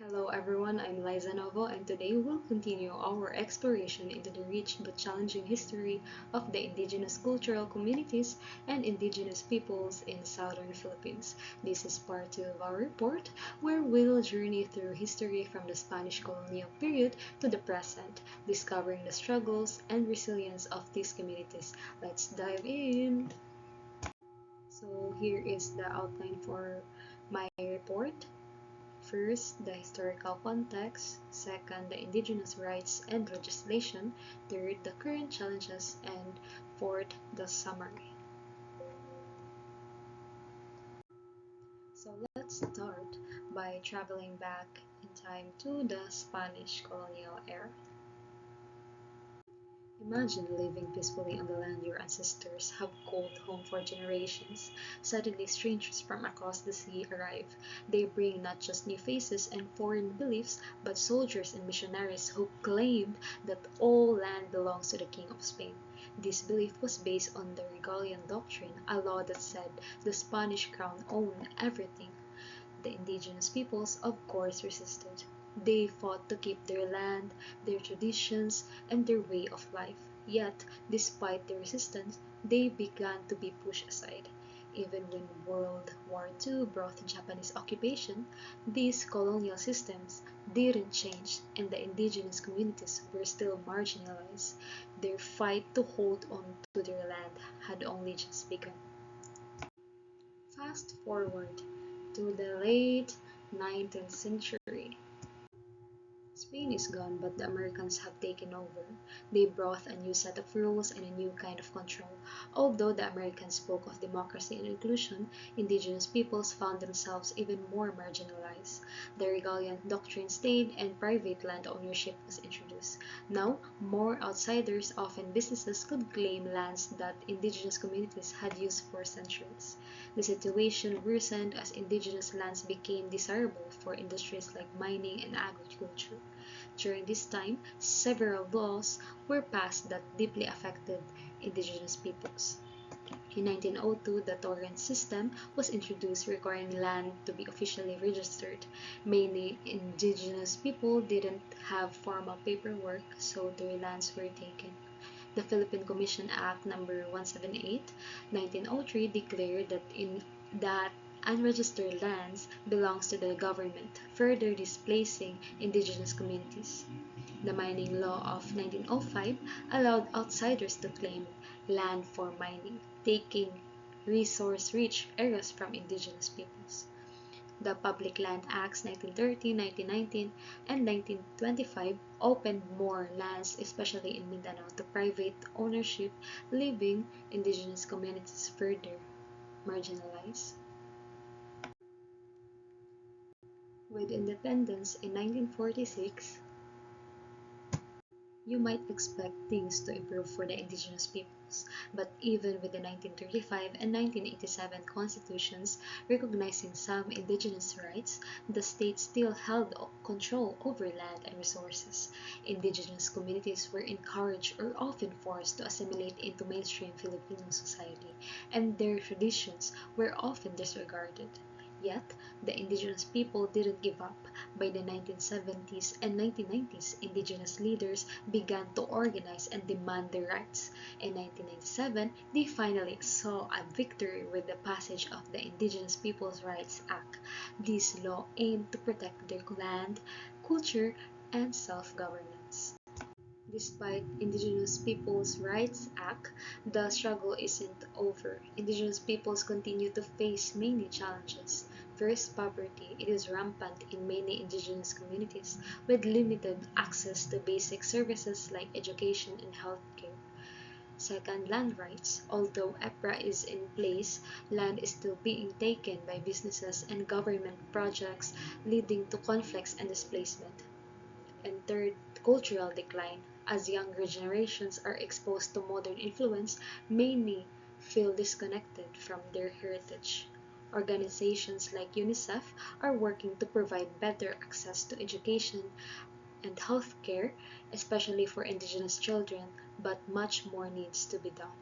Hello everyone, I'm Liza Novo and today we'll continue our exploration into the rich but challenging history of the indigenous cultural communities and indigenous peoples in southern Philippines. This is part 2 of our report where we'll journey through history from the Spanish colonial period to the present, discovering the struggles and resilience of these communities. Let's dive in! So here is the outline for my report. First, the historical context. Second, the indigenous rights and legislation. Third, the current challenges. And fourth, the summary. So let's start by traveling back in time to the Spanish colonial era. Imagine living peacefully on the land your ancestors have called home for generations. Suddenly, strangers from across the sea arrive. They bring not just new faces and foreign beliefs, but soldiers and missionaries who claimed that all land belongs to the King of Spain. This belief was based on the Regalian Doctrine, a law that said the Spanish crown owned everything. The indigenous peoples, of course, resisted. They fought to keep their land, their traditions, and their way of life. Yet, despite the resistance, they began to be pushed aside. Even when World War II brought Japanese occupation, these colonial systems didn't change and the indigenous communities were still marginalized. Their fight to hold on to their land had only just begun. Fast forward to the late 19th century. Spain is gone, but the Americans have taken over. They brought a new set of rules and a new kind of control. Although the Americans spoke of democracy and inclusion, indigenous peoples found themselves even more marginalized. The Regalian Doctrine stayed, and private land ownership was introduced. Now, more outsiders, often businesses, could claim lands that indigenous communities had used for centuries. The situation worsened as indigenous lands became desirable for industries like mining and agriculture. During this time, several laws were passed that deeply affected indigenous peoples. In 1902, the Torrens system was introduced requiring land to be officially registered. Many indigenous people didn't have formal paperwork, so their lands were taken. The Philippine Commission Act No. 178, 1903 declared that unregistered lands belongs to the government, further displacing indigenous communities. The Mining Law of 1905 allowed outsiders to claim land for mining, taking resource-rich areas from indigenous peoples. The Public Land Acts 1930, 1919, and 1925 opened more lands, especially in Mindanao, to private ownership, leaving indigenous communities further marginalized. With independence in 1946, you might expect things to improve for the indigenous peoples, but even with the 1935 and 1987 constitutions recognizing some indigenous rights, the state still held control over land and resources. Indigenous communities were encouraged or often forced to assimilate into mainstream Filipino society, and their traditions were often disregarded. Yet, the indigenous people didn't give up. By the 1970s and 1990s, indigenous leaders began to organize and demand their rights. In 1997, they finally saw a victory with the passage of the Indigenous Peoples' Rights Act. This law aimed to protect their land, culture, and self-governance. Despite Indigenous Peoples' Rights Act, the struggle isn't over. Indigenous peoples continue to face many challenges. First, poverty. It is rampant in many indigenous communities with limited access to basic services like education and healthcare. Second, land rights. Although EPRA is in place, land is still being taken by businesses and government projects, leading to conflicts and displacement. And third, cultural decline. As younger generations are exposed to modern influence, many feel disconnected from their heritage. Organizations like UNICEF are working to provide better access to education and healthcare, especially for indigenous children, but much more needs to be done.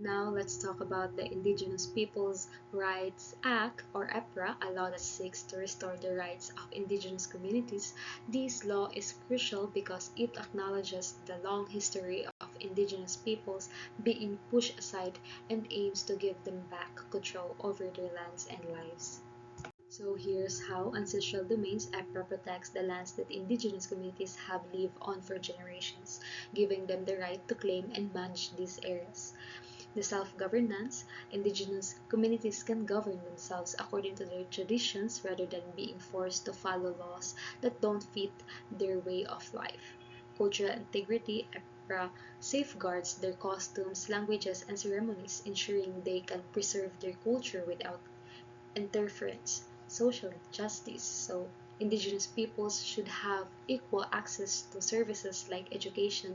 Now let's talk about the Indigenous Peoples' Rights Act, or EPRA, a law that seeks to restore the rights of indigenous communities. This law is crucial because it acknowledges the long history of indigenous peoples being pushed aside and aims to give them back control over their lands and lives. So here's how Ancestral Domains EPRA protects the lands that indigenous communities have lived on for generations, giving them the right to claim and manage these areas. The self-governance, indigenous communities can govern themselves according to their traditions rather than being forced to follow laws that don't fit their way of life. Cultural integrity, EPRA safeguards their costumes, languages, and ceremonies, ensuring they can preserve their culture without interference. Social justice, so indigenous peoples should have equal access to services like education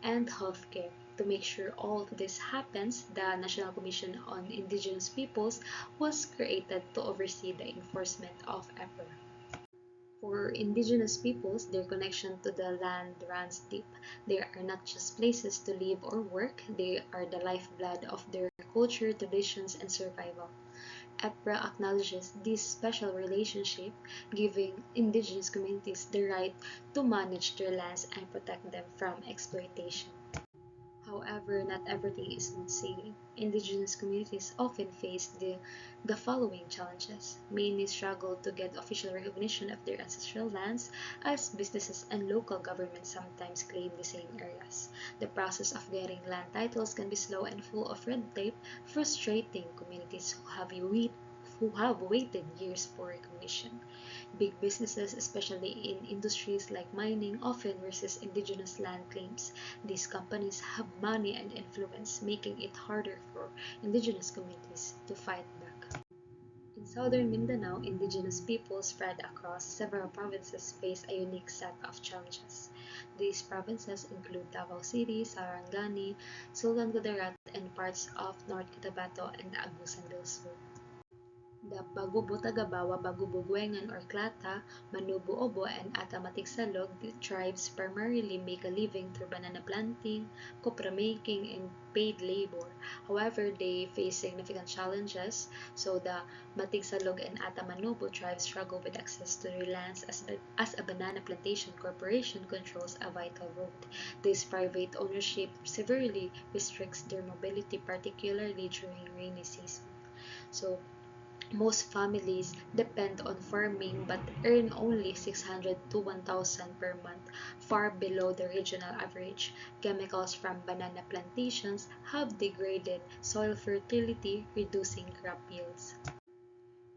and healthcare. To make sure all of this happens, the National Commission on Indigenous Peoples was created to oversee the enforcement of EPRA. For indigenous peoples, their connection to the land runs deep. They are not just places to live or work, they are the lifeblood of their culture, traditions, and survival. EPRA acknowledges this special relationship, giving indigenous communities the right to manage their lands and protect them from exploitation. However, not everything is smooth sailing. Indigenous communities often face the following challenges. Many struggle to get official recognition of their ancestral lands, as businesses and local governments sometimes claim the same areas. The process of getting land titles can be slow and full of red tape, frustrating communities who have waited years for recognition. Big businesses, especially in industries like mining, often resist indigenous land claims. These companies have money and influence, making it harder for indigenous communities to fight back. In southern Mindanao, indigenous people spread across several provinces face a unique set of challenges. These provinces include Davao City, Sarangani, Sultan Kudarat, and parts of North Cotabato and Agusan del Sur. The Bagubo-Tagabawa, Bagubo-Guengan or Klata, Manubu-Obo, and Atamatig-Salog tribes primarily make a living through banana planting, copra making, and paid labor. However, they face significant challenges, so the Matigsalog and Atamanubo tribes struggle with access to their lands as a banana plantation corporation controls a vital road. This private ownership severely restricts their mobility, particularly during rainy season. So, most families depend on farming but earn only 600 to 1,000 per month, far below the regional average. Chemicals from banana plantations have degraded soil fertility, reducing crop yields.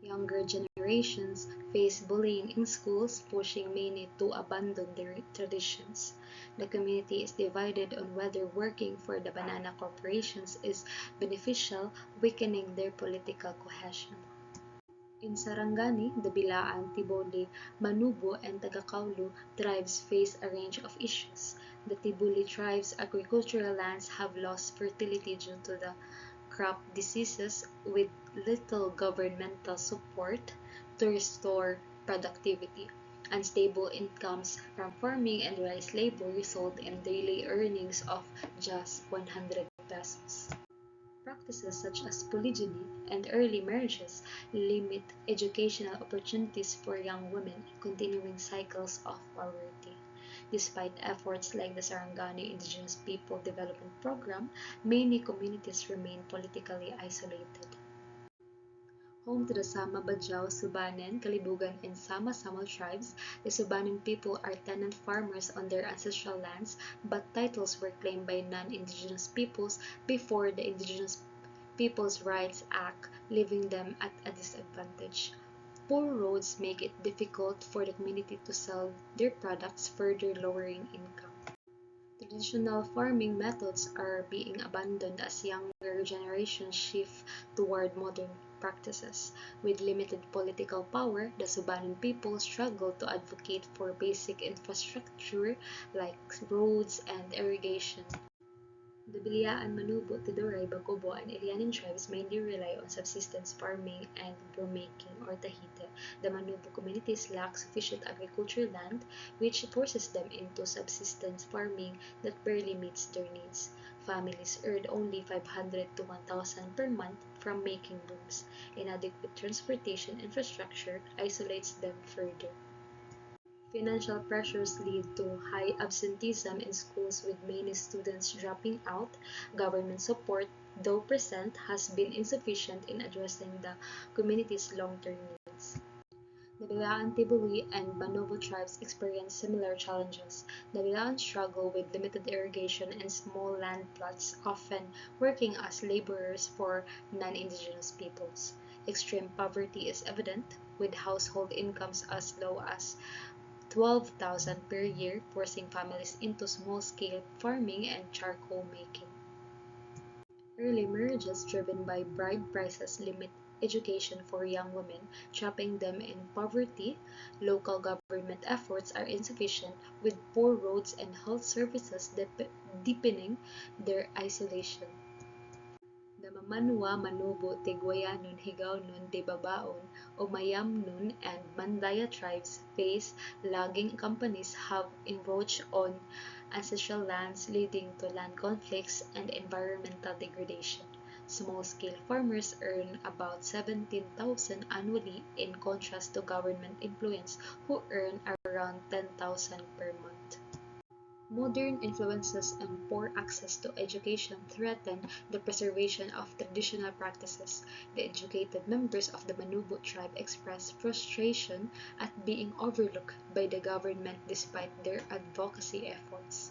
Younger generations face bullying in schools, pushing many to abandon their traditions. The community is divided on whether working for the banana corporations is beneficial, weakening their political cohesion. In Sarangani, Dabilaan, Tiboli, Manubo, and Tagakaulu tribes face a range of issues. The Tiboli tribe's agricultural lands have lost fertility due to the crop diseases, with little governmental support to restore productivity. Unstable incomes from farming and rice labor result in daily earnings of just 100 pesos. Practices such as polygyny and early marriages limit educational opportunities for young women, continuing cycles of poverty. Despite efforts like the Sarangani Indigenous People Development Program, many communities remain politically isolated. Home to the Sama Bajau, Subanen, Kalibugan, and Sama-Samal tribes, the Subanen people are tenant farmers on their ancestral lands, but titles were claimed by non-indigenous peoples before the Indigenous Peoples' Rights Act, leaving them at a disadvantage. Poor roads make it difficult for the community to sell their products, further lowering income. Traditional farming methods are being abandoned as younger generations shift toward modern practices. With limited political power, the Subanen people struggle to advocate for basic infrastructure like roads and irrigation. The Bilyaan, Manubo, Tiduray, Bacobo, and Ilianin tribes mainly rely on subsistence farming and brewmaking or tahite. The Manubo communities lack sufficient agricultural land, which forces them into subsistence farming that barely meets their needs. Families earned only 500 to 1,000 per month from making brooms. Inadequate transportation infrastructure isolates them further. Financial pressures lead to high absenteeism in schools with many students dropping out. Government support, though present, has been insufficient in addressing the community's long-term needs. The Bilaan Tibuli and Manobo tribes experience similar challenges. The Bilaan struggle with limited irrigation and small land plots, often working as laborers for non-indigenous peoples. Extreme poverty is evident, with household incomes as low as 12,000 per year, forcing families into small-scale farming and charcoal making. Early marriages driven by bride prices limit education for young women, trapping them in poverty. Local government efforts are insufficient, with poor roads and health services deepening their isolation. The Mamanwa, Manubo, Tigwayanon, Higaonon, Debabaon, Umayamnon, and Mandaya tribes face logging companies have encroached on ancestral lands, leading to land conflicts and environmental degradation. Small-scale farmers earn about 17,000 annually in contrast to government employees who earn around 10,000 per month. Modern influences and poor access to education threaten the preservation of traditional practices. The educated members of the Manubu tribe express frustration at being overlooked by the government despite their advocacy efforts.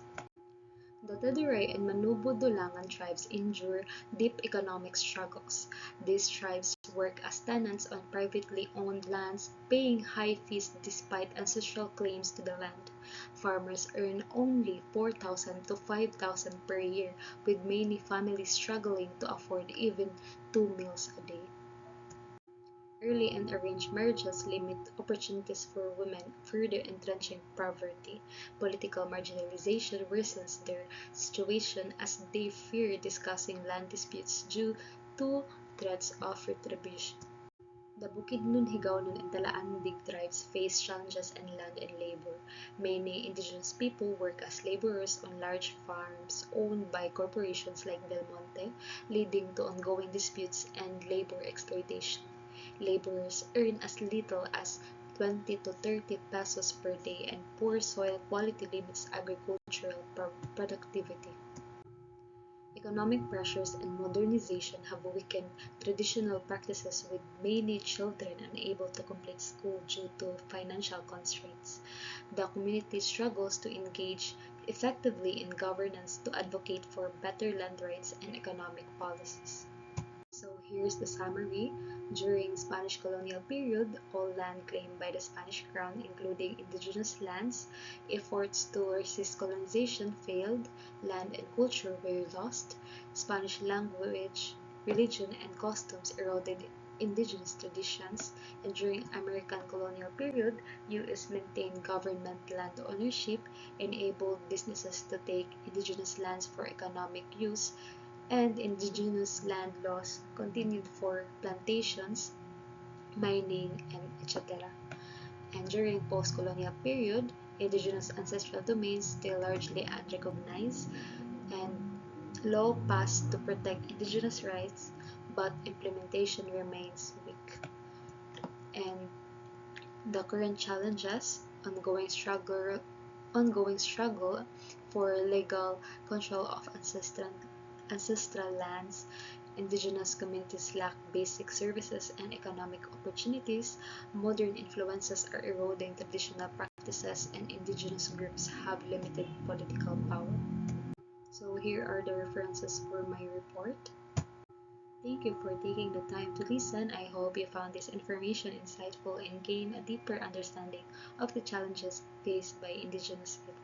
The Teduray and Manubu-Dulangan tribes endure deep economic struggles. These tribes work as tenants on privately owned lands, paying high fees despite ancestral claims to the land. Farmers earn only 4,000 to 5,000 per year, with many families struggling to afford even 2 meals a day. Early and arranged marriages limit opportunities for women, further entrenching poverty. Political marginalization worsens their situation as they fear discussing land disputes due to threats of retribution. The Bukidnon, Higaonon, and Talaandig tribes face challenges in land and labor. Many indigenous people work as laborers on large farms owned by corporations like Del Monte, leading to ongoing disputes and labor exploitation. Laborers earn as little as 20 to 30 pesos per day, and poor soil quality limits agricultural productivity. Economic pressures and modernization have weakened traditional practices, with many children unable to complete school due to financial constraints. The community struggles to engage effectively in governance to advocate for better land rights and economic policies. So here's the summary. During Spanish colonial period, all land claimed by the Spanish crown, including indigenous lands, efforts to resist colonization failed, land and culture were lost, Spanish language, religion, and customs eroded indigenous traditions, and during American colonial period, US maintained government land ownership, enabled businesses to take indigenous lands for economic use, and indigenous land laws continued for plantations, mining, and etc. And during post-colonial period, indigenous ancestral domains still largely unrecognized, and law passed to protect indigenous rights, but implementation remains weak. And the current challenges, ongoing struggle for legal control of ancestral lands, indigenous communities lack basic services and economic opportunities, modern influences are eroding traditional practices, and indigenous groups have limited political power. So here are the references for my report. Thank you for taking the time to listen. I hope you found this information insightful and gained a deeper understanding of the challenges faced by indigenous people.